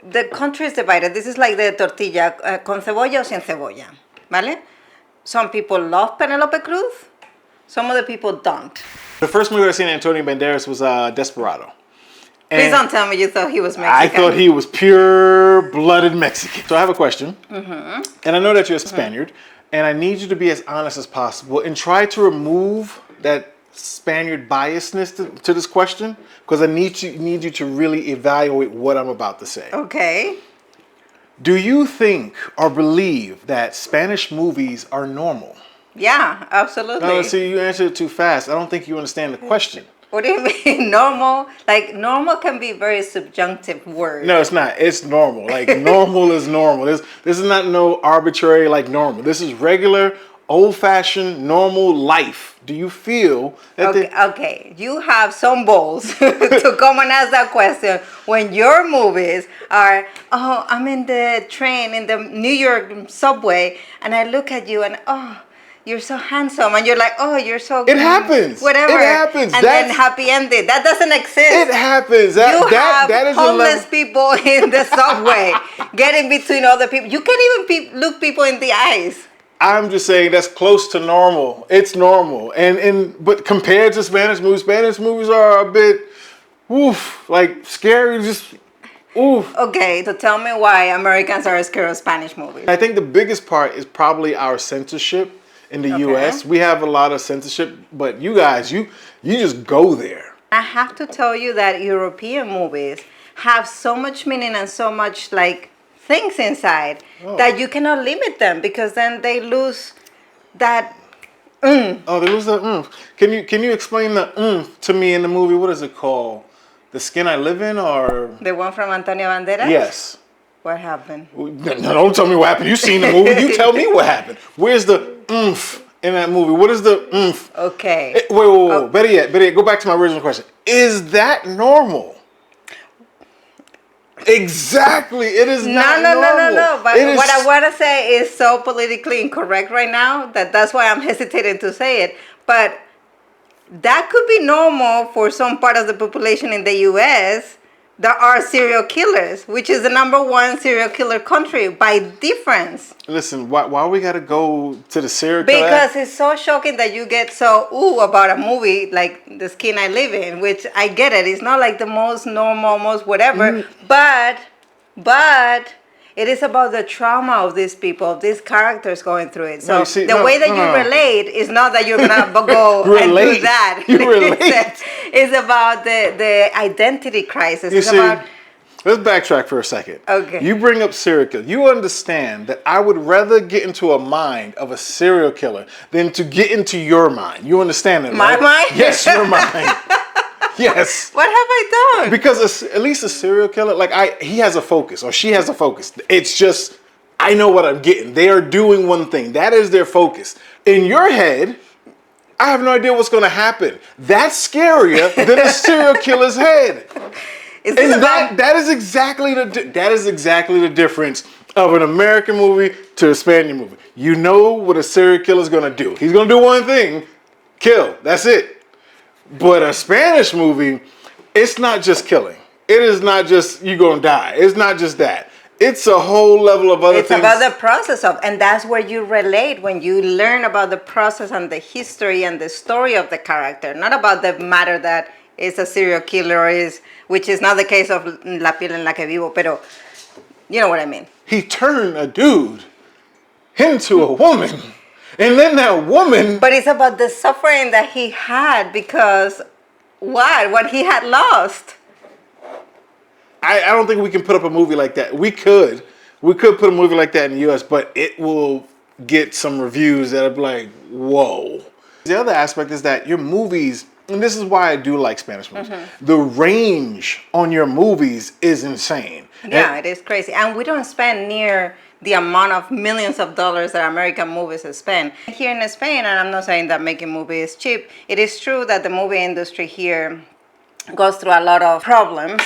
the country is divided. This is like the tortilla, con cebolla o sin cebolla, ¿vale? Some people love Penelope Cruz, some other people don't. The first movie I seen Antonio Banderas was Desperado. Please don't tell me you thought he was Mexican. I thought he was pure-blooded Mexican. So I have a question, and I know that you're a Spaniard, and I need you to be as honest as possible and try to remove that Spaniard biasness to this question, because I need you to really evaluate what I'm about to say. Okay. Do you think or believe that Spanish movies are normal? Yeah, absolutely. No, see, you answered it too fast. I don't think you understand the question. What do you mean normal? Like normal can be a very subjunctive word. No, it's not. It's normal. Like normal is normal. This is not no arbitrary like normal. This is regular, old-fashioned, normal life. Do you feel that okay, you have some balls to come and ask that question when your movies are, oh, I'm in the train, in the New York subway, and I look at you and, oh, you're so handsome, and you're like, oh, you're so... It happens. Whatever. It happens. And then happy ended. That doesn't exist. It happens. You have homeless people in the subway getting between other people. You can't even look people in the eyes. I'm just saying that's close to normal. It's normal. But compared to Spanish movies are a bit, oof, like scary, just, oof. Okay, so tell me why Americans are scared of Spanish movies. I think the biggest part is probably our censorship in the U.S. We have a lot of censorship, but you guys, you just go there. I have to tell you that European movies have so much meaning and so much like things inside that you cannot limit them, because then they lose that Oh, they lose that Can you explain the to me in the movie? What is it called? The Skin I Live In, or the one from Antonio Banderas? Yes. What happened? No, don't tell me what happened. You seen the movie. You tell me what happened. Where's the in that movie? What is the Okay. Wait. Better yet, go back to my original question. Is that normal? Exactly. It is not normal. No. But what I want to say is so politically incorrect right now that's why I'm hesitating to say it. But that could be normal for some part of the population in the U.S. that are serial killers, which is the #1 serial killer country by difference. Listen, why we gotta go to the serial killer? Because it's so shocking that you get so about a movie like The Skin I Live In, which I get it. It's not like the most normal, most whatever, but it is about the trauma of these people, of these characters going through it. So the way that you relate is not that you're gonna go and do that. You relate. It's about the identity crisis. Let's backtrack for a second. Okay. You bring up serial killer. You understand that I would rather get into a mind of a serial killer than to get into your mind. You understand that, right? My mind? Yes, your mind. Yes. What have I done? Because at least a serial killer, like he has a focus, or she has a focus. It's just, I know what I'm getting. They are doing one thing. That is their focus. In your head, I have no idea what's going to happen. That's scarier than a serial killer's head. That is exactly the difference of an American movie to a Spanish movie. You know what a serial killer is going to do. He's going to do one thing, kill. That's it. But a Spanish movie, it's not just killing. It is not just you going to die. It's not just that. It's a whole level of other things. It's about the process of, and that's where you relate when you learn about the process and the history and the story of the character, not about the matter that is a serial killer which is not the case of La piel en la que vivo, pero you know what I mean. He turned a dude into a woman, and then that woman... But it's about the suffering that he had because what he had lost. I don't think we can put up a movie like that. We could put a movie like that in the U.S., but it will get some reviews that are like, whoa. The other aspect is that your movies, and this is why I do like Spanish movies, the range on your movies is insane. Yeah, it is crazy. And we don't spend near the amount of millions of dollars that American movies spend. Here in Spain, and I'm not saying that making movies is cheap, it is true that the movie industry here goes through a lot of problems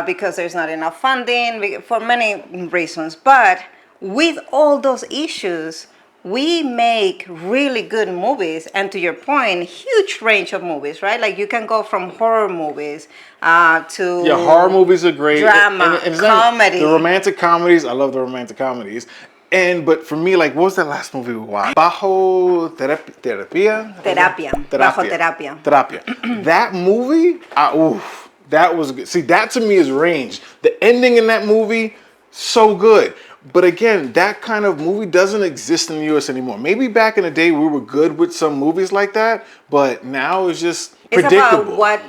because there's not enough funding for many reasons. But with all those issues, we make really good movies, and to your point, huge range of movies, right? Like you can go from horror movies to Yeah, horror movies are great. drama, And it's comedy. the romantic comedies. I love the romantic comedies. But for me, like, what was that last movie we watched? Bajo Terapia? Terapia. Bajo terapia. Terapia. That movie, oof, that was good. See, that to me is range. The ending in that movie, so good. But again, that kind of movie doesn't exist in the US anymore. Maybe back in the day we were good with some movies like that, but now it's just It's predictable. about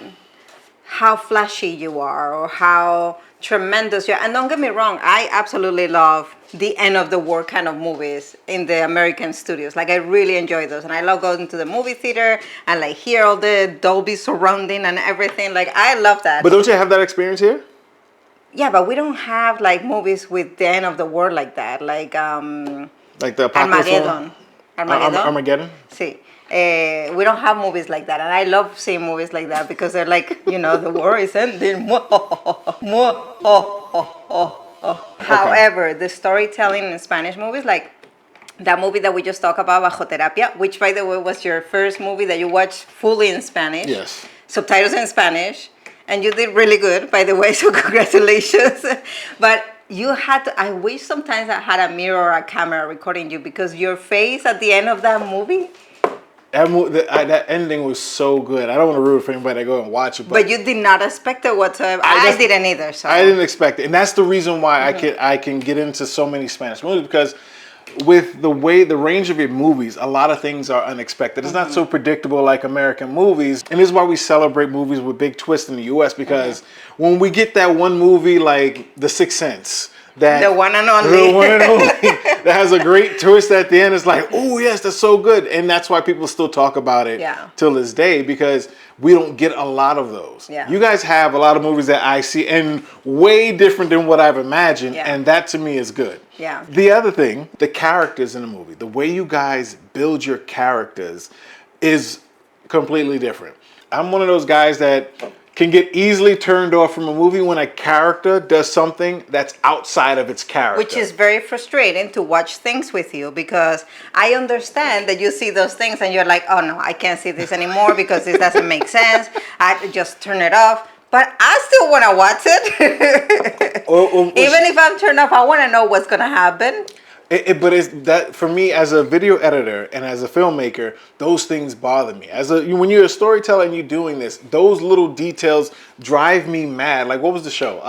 how flashy you are or how tremendous you are. And don't get me wrong, I absolutely love the end of the world kind of movies in the American studios. Like I really enjoy those, and I love going to the movie theater and like hear all the Dolby surrounding and everything. Like I love that. But don't you have that experience here? Yeah, but we don't have like movies with the end of the world like that. Like Like the apocalypse Armageddon. Armageddon? See, we don't have movies like that, and I love seeing movies like that because they're like, the war is ending. However, the storytelling in Spanish movies, like that movie that we just talked about, Bajo Terapia, which by the way was your first movie that you watched fully in Spanish. Yes. Subtitles in Spanish, and you did really good, by the way. So congratulations. But you had to, I wish sometimes I had a mirror or a camera recording you because your face at the end of that movie. That ending was so good. I don't want to ruin it for anybody to go and watch it. But you did not expect it whatsoever. I didn't either. So I didn't expect it. And that's the reason why I can get into so many Spanish movies, because with the range of your movies, a lot of things are unexpected. It's not so predictable like American movies. And this is why we celebrate movies with big twists in the US, because when we get that one movie like The Sixth Sense, the one and only. That has a great twist at the end. It's like, oh yes, that's so good. And that's why people still talk about it till this day, because we don't get a lot of those. Yeah. You guys have a lot of movies that I see and way different than what I've imagined. Yeah. And that to me is good. Yeah. The other thing, the characters in the movie, the way you guys build your characters is completely different. I'm one of those guys that can get easily turned off from a movie when a character does something that's outside of its character. Which is very frustrating to watch things with you, because I understand that you see those things and you're like, oh no, I can't see this anymore because this doesn't make sense. I just turn it off. But I still want to watch it. Even if I'm turned off, I want to know what's going to happen. But it's that for me as a video editor and as a filmmaker, those things bother me. When you're a storyteller and you're doing this, those little details drive me mad. Like, what was the show?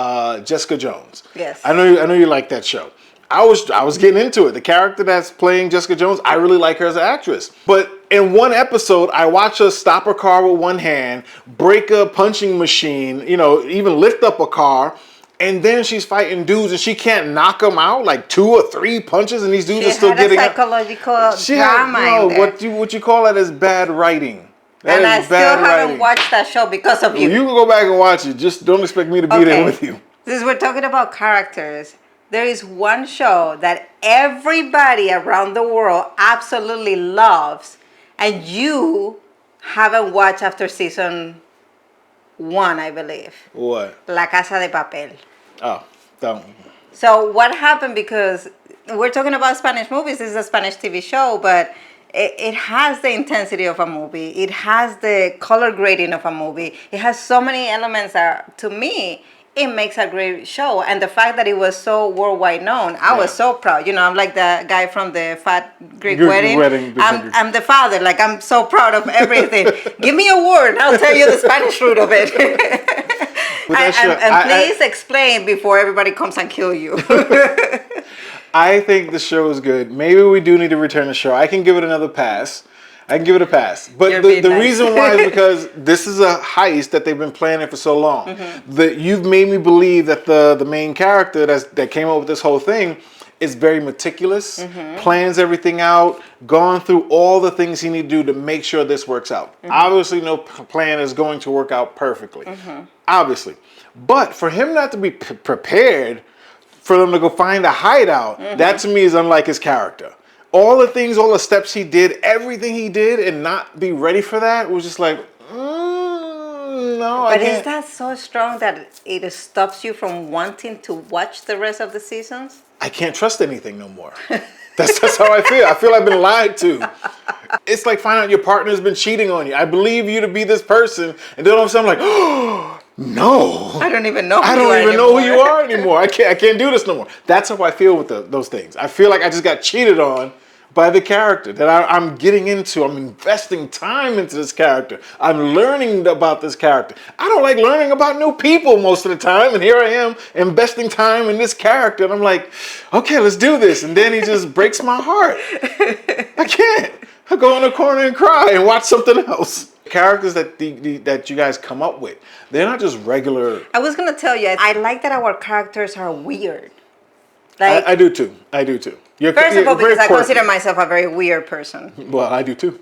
Jessica Jones. Yes. I know you like that show. I was getting into it. The character that's playing Jessica Jones, I really like her as an actress. But in one episode, I watch her stop a car with one hand, break a punching machine, even lift up a car. And then she's fighting dudes and she can't knock them out, like 2 or 3 punches, and these dudes are still getting up. Psychological drama in there. What you call that is bad writing. And I still haven't watched that show because of you. You can go back and watch it. Just don't expect me to be there with you. Since we're talking about characters, there is one show that everybody around the world absolutely loves, and you haven't watched after season 1, I believe. What? La Casa de Papel. Oh, don't. So what happened, because we're talking about Spanish movies, this is a Spanish TV show, but it has the intensity of a movie. It has the color grading of a movie. It has so many elements that, to me, it makes a great show. And the fact that it was so worldwide known, I was so proud. I'm like the guy from the Fat Greek Wedding. I'm the father. Like, I'm so proud of everything. Give me a word, I'll tell you the Spanish root of it. And please explain before everybody comes and kill you. I think the show is good. Maybe we do need to return the show. I can give it another pass. I can give it a pass. But the reason why is because this is a heist that they've been planning for so long. Mm-hmm. You've made me believe that the main character that came up with this whole thing is very meticulous, plans everything out, gone through all the things he needs to do to make sure this works out. Obviously, no plan is going to work out perfectly. Obviously. But for him not to be prepared for them to go find a hideout, that to me is unlike his character. All the steps he did, everything he did, and not be ready for that was just like, no, I can't. But is that so strong that it stops you from wanting to watch the rest of the seasons? I can't trust anything no more. That's how I feel. I feel I've been lied to. It's like finding out your partner's been cheating on you. I believe you to be this person, and then all of a sudden I'm like, oh, no. I don't even know. I don't even know who you are anymore. I can't do this no more. That's how I feel with those things. I feel like I just got cheated on by the character that I'm getting into. I'm investing time into this character. I'm learning about this character. I don't like learning about new people most of the time, and here I am investing time in this character, and I'm like, okay, let's do this. And then he just breaks my heart. I can't. I go in the corner and cry and watch something else. Characters that that you guys come up with, they're not just regular. I was gonna tell you, I like that our characters are weird. Like I do too. I do too. First of all, because I quirky. consider myself a very weird person. Well, I do too.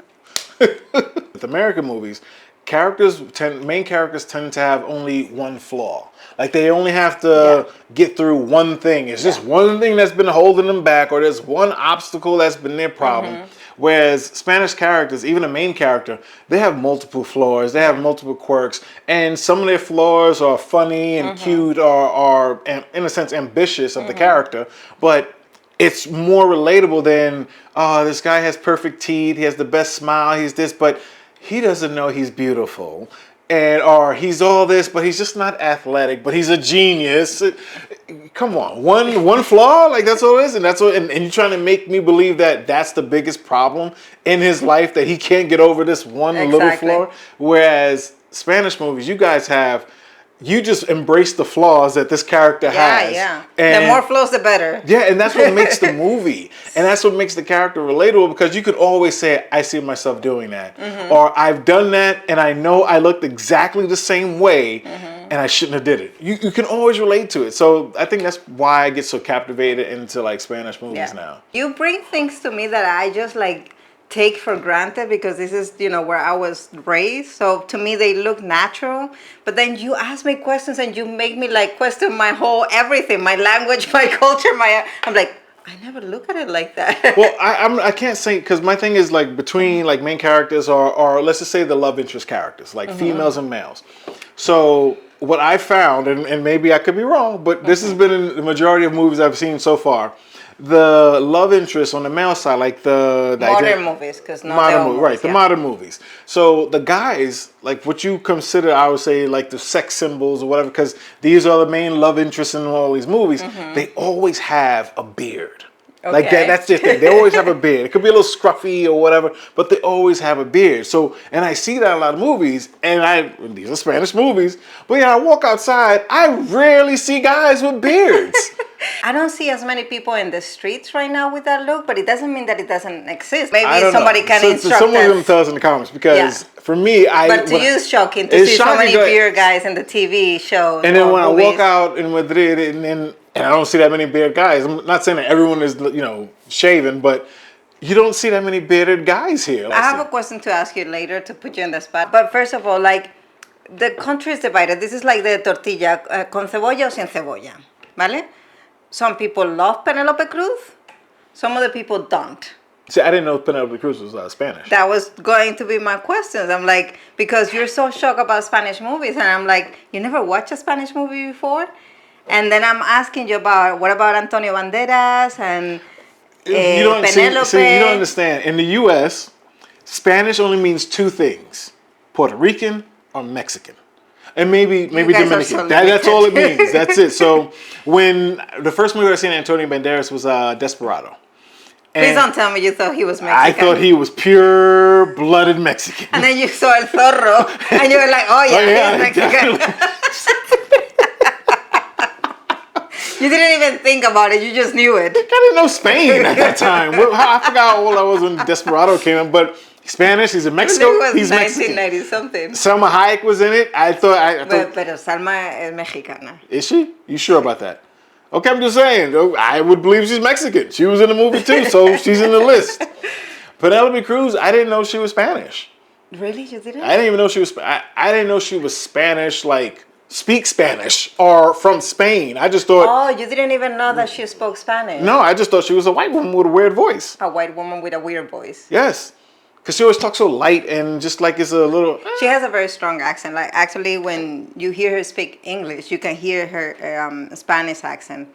With American movies, main characters tend to have only one flaw. Like they only have to get through one thing. It's just one thing that's been holding them back, or there's one obstacle that's been their problem. Whereas Spanish characters, even a main character, they have multiple flaws. They have multiple quirks, and some of their flaws are funny and cute, or in a sense ambitious of the character, but it's more relatable than, oh, this guy has perfect teeth, he has the best smile, he's this, but he doesn't know he's beautiful. Or he's all this, but he's just not athletic, but he's a genius. Come on, one flaw? Like that's all it is? And you're trying to make me believe that that's the biggest problem in his life, that he can't get over this one little flaw? Whereas Spanish movies, you just embrace the flaws that this character has. Yeah. And the more flaws, the better. Yeah, and that's what makes the movie. And that's what makes the character relatable, because you could always say, I see myself doing that. Or I've done that, and I know I looked exactly the same way, and I shouldn't have did it. You can always relate to it. So I think that's why I get so captivated into like Spanish movies now. You bring things to me that I just like take for granted, because this is, where I was raised. So to me, they look natural. But then you ask me questions and you make me like question my whole everything, my language, my culture, I'm like, I never look at it like that. Well, I can't say, because my thing is like between like main characters or let's just say the love interest characters, like females and males. So what I found, and maybe I could be wrong, but this has been in the majority of movies I've seen so far, the love interest on the male side, like the modern movies, because the modern movies. So the guys, like what you consider, I would say, like the sex symbols or whatever, because these are the main love interests in all these movies. They always have a beard. Okay. Like that's their thing. They always have a beard. It could be a little scruffy or whatever, but they always have a beard. So, and I see that in a lot of movies, and these are Spanish movies, but yeah, I walk outside, I rarely see guys with beards. I don't see as many people in the streets right now with that look, but it doesn't mean that it doesn't exist. Maybe somebody can instruct us. Someone of them tell us in the comments, because for me, But to you, it's shocking to see so many beard guys in the TV shows. And then when I walk out in Madrid, and I don't see that many bearded guys. I'm not saying that everyone is, shaven, but you don't see that many bearded guys here. I have a question to ask you later to put you on the spot. But first of all, like, the country is divided. This is like the tortilla, con cebolla o sin cebolla, ¿vale? Some people love Penelope Cruz. Some other people don't. See, I didn't know Penelope Cruz was Spanish. That was going to be my questions. I'm like, because you're so shocked about Spanish movies, and I'm like, you never watched a Spanish movie before? And then I'm asking you what about Antonio Banderas and Penelope? See, you don't understand. In the U.S., Spanish only means two things: Puerto Rican or Mexican. And maybe Dominican. That's all it means. That's it. So when the first movie I seen Antonio Banderas was Desperado. And please don't tell me you thought he was Mexican. I thought he was pure-blooded Mexican. And then you saw El Zorro, and you were like, oh yeah, he's Mexican. You didn't even think about it. You just knew it. I didn't know Spain at that time. I forgot how old I was when Desperado came out, but Spanish. He's in Mexico. He's 1990 something. Salma Hayek was in it. I thought. But Salma is Mexicana. Is she? You sure about that? Okay, I'm just saying. I would believe she's Mexican. She was in the movie too, so she's in the list. Penelope Cruz, I didn't know she was Spanish. Really? You didn't? I didn't even know she was. I didn't know she was Spanish, like speak Spanish or from Spain. I just thought. Oh, you didn't even know that she spoke Spanish? No, I just thought she was a white woman with a weird voice. A white woman with a weird voice. Yes. Because she always talks so light and just like it's a little... She has a very strong accent. Like, actually, when you hear her speak English, you can hear her Spanish accent.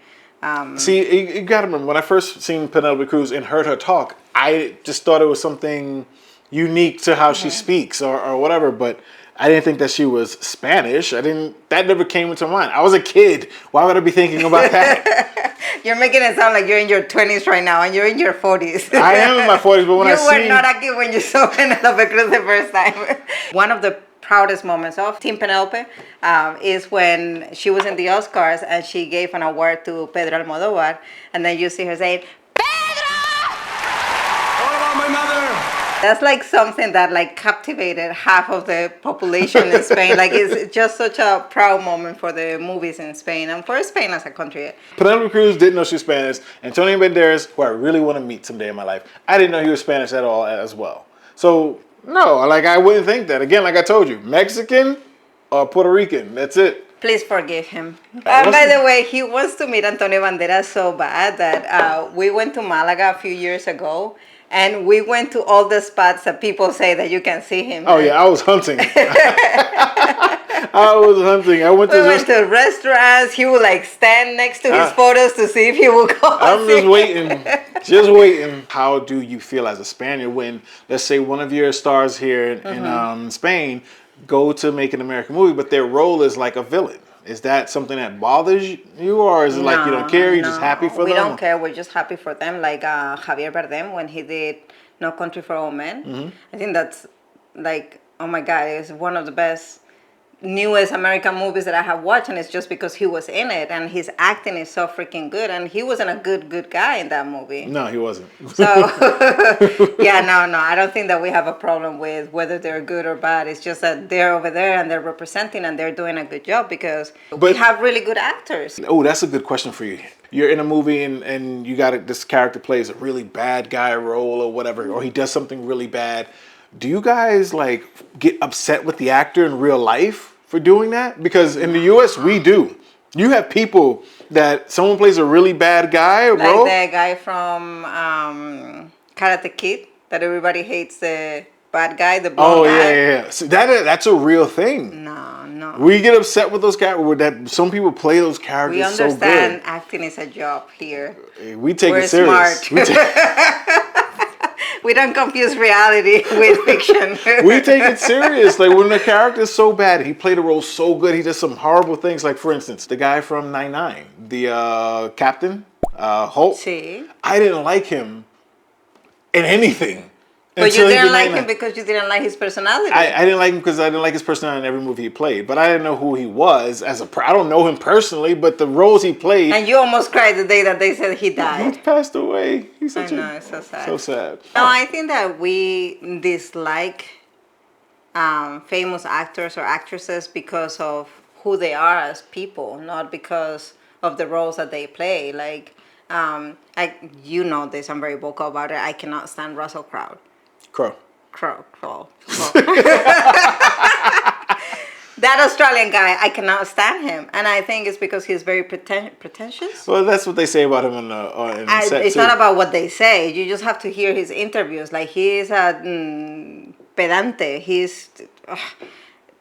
See, you gotta remember, when I first seen Penelope Cruz and heard her talk, I just thought it was something unique to how she speaks or whatever, but I didn't think that she was Spanish. That never came into mind. I was a kid. Why would I be thinking about that? You're making it sound like you're in your 20s right now and you're in your 40s. I am in my 40s, but when you were not a kid when you saw Penelope Cruz the first time. One of the proudest moments of Team Penelope is when she was in the Oscars and she gave an award to Pedro Almodovar, and then you see her saying, "Pedro!" What about my mother? That's like something that like captivated half of the population in Spain. Like it's just such a proud moment for the movies in Spain and for Spain as a country. Penelope Cruz didn't know she was Spanish. Antonio Banderas, who I really want to meet someday in my life, I didn't know he was Spanish at all as well. So no, like I wouldn't think that. Again, like I told you, Mexican or Puerto Rican, that's it. Please forgive him. And by the way, he wants to meet Antonio Banderas so bad that we went to Malaga a few years ago. And we went to all the spots that people say that you can see him. Oh, yeah, I was hunting. I was hunting. We went to restaurants. He would like stand next to his photos to see if he would go. I'm just waiting. Just waiting. How do you feel as a Spaniard when, let's say, one of your stars here in Spain go to make an American movie, but their role is like a villain? Is that something that bothers you, or is it like you don't care, you're just happy for them? We don't care, we're just happy for them. Like Javier Bardem, when he did No Country for Old Men. I think that's like, oh my God, it's one of the best, newest American movies that I have watched, and it's just because he was in it, and his acting is so freaking good, and he wasn't a good guy in that movie. No, he wasn't. So, yeah, no, I don't think that we have a problem with whether they're good or bad. It's just that they're over there and they're representing and they're doing a good job because we have really good actors. Oh, that's a good question for you. You're in a movie and you got this character plays a really bad guy role or whatever, or he does something really bad. Do you guys like get upset with the actor in real life for doing that? Because in the U.S. we do. You have people that someone plays a really bad guy like role. Like the guy from Karate Kid that everybody hates, the bad guy, the blonde guy. Yeah. So that's a real thing. No. We get upset with those characters. That some people play those characters so good. We understand acting is a job here. We take it We're serious. smart. We don't confuse reality with fiction. We take it serious. Like when the character is so bad, he played a role so good, he does some horrible things. Like for instance, the guy from 9/9, the captain, Holt. See? I didn't like him in anything. But you didn't like him because you didn't like his personality. I didn't like him because I didn't like his personality in every movie he played. But I didn't know who he was I don't know him personally, but the roles he played. And you almost cried the day that they said he died. He passed away. He's I know, it's so sad. So sad. No, I think that we dislike famous actors or actresses because of who they are as people, not because of the roles that they play. Like, you know this, I'm very vocal about it. I cannot stand Russell Crowe. Crowe. That Australian guy, I cannot stand him, and I think it's because he's very pretentious. Well, that's what they say about him in set it's too. not about what they say. You just have to hear his interviews. Like he's a pedante.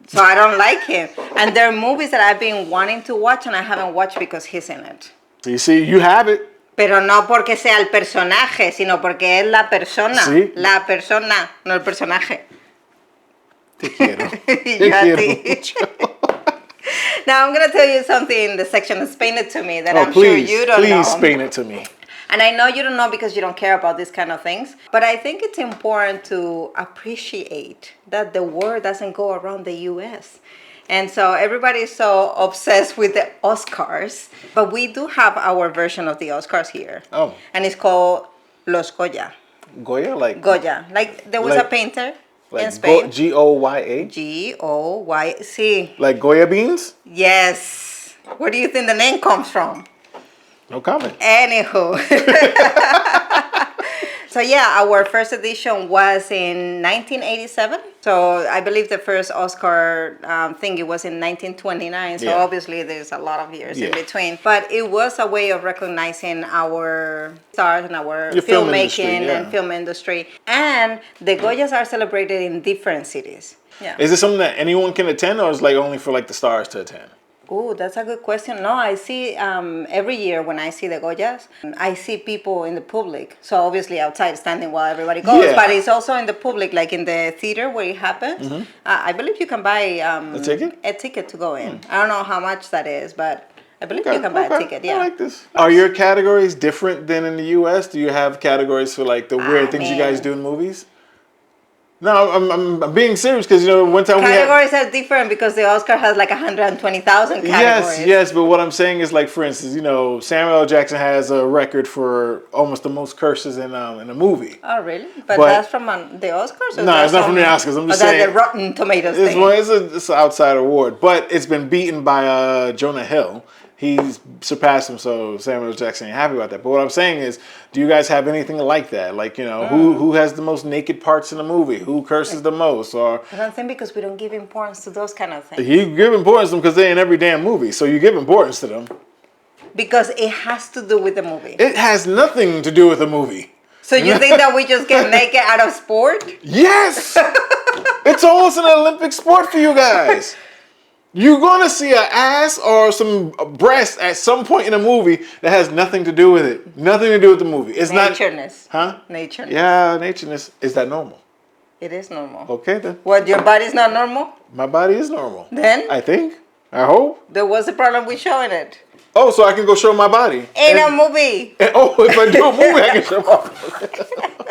So I don't like him. And there are movies that I've been wanting to watch and I haven't watched because he's in it. So you see, you have it. Pero no porque sea el personaje, sino porque es la persona. ¿Sí? La persona, no el personaje. Te quiero. Te Yo a quiero ti. mucho. Now I'm going to tell you something in the section, explain it to me, that I'm sure you don't know. Please explain it to me. And I know you don't know because you don't care about these kind of things, but I think it's important to appreciate that the word doesn't go around the U.S. And so everybody's so obsessed with the Oscars, but we do have our version of the Oscars here. Oh. And it's called Los Goya. Goya? Like Goya. Like there was a painter like in Spain. Goya? Goyc. Like Goya beans? Yes. Where do you think the name comes from? No comment. Anywho. So yeah, our first edition was in 1987. So I believe the first Oscar thingy was in 1929. So obviously there's a lot of years in between. But it was a way of recognizing our stars and our filmmaking and film industry. And the Goyas are celebrated in different cities. Yeah. Is it something that anyone can attend, or is it like only for like the stars to attend? Oh, that's a good question. No, I see every year when I see the Goyas, I see people in the public. So obviously outside standing while everybody goes, Yeah. but it's also in the public, like in the theater where it happens. I believe you can buy a ticket? to go in. I don't know how much that is, but I believe Okay, you can buy a okay. ticket. I Yeah. like this. Are your categories different than in the U.S.? Do you have categories for like the weird things you guys man. do in movies? No, I'm being serious because one time we had. Categories are different because the Oscar has like 120,000 categories. Yes, but what I'm saying is like, for instance, Samuel L. Jackson has a record for almost the most curses in a movie. Oh, really? But But- that's from the Oscars? Or No, that's it's not from the Oscars. I'm just that's saying. the Rotten Tomatoes It's thing. it's an outside award, but it's been beaten by Jonah Hill. He's surpassed him, so Samuel L. Jackson ain't happy about that. But what I'm saying is, do you guys have anything like that? Like, who has the most naked parts in the movie? Who curses the most? Or I don't think because we don't give importance to those kind of things. you give importance to them because they're in every damn movie, so you give importance to them. Because it has to do with the movie. It has nothing to do with the movie. So you think that we just get naked out of sport? Yes! It's almost an Olympic sport for you guys. You're gonna see an ass or some breast at some point in a movie that has nothing to do with it. Nothing to do with the movie. It's Natureness. Huh? Natureness. Yeah, natureness. Is that normal? It is normal. Okay then. What, your body's not normal? My body is normal. Then? I think. I hope. There was a problem with showing it. Oh, so I can go show my body. In a movie. If I do a movie, I can show my body.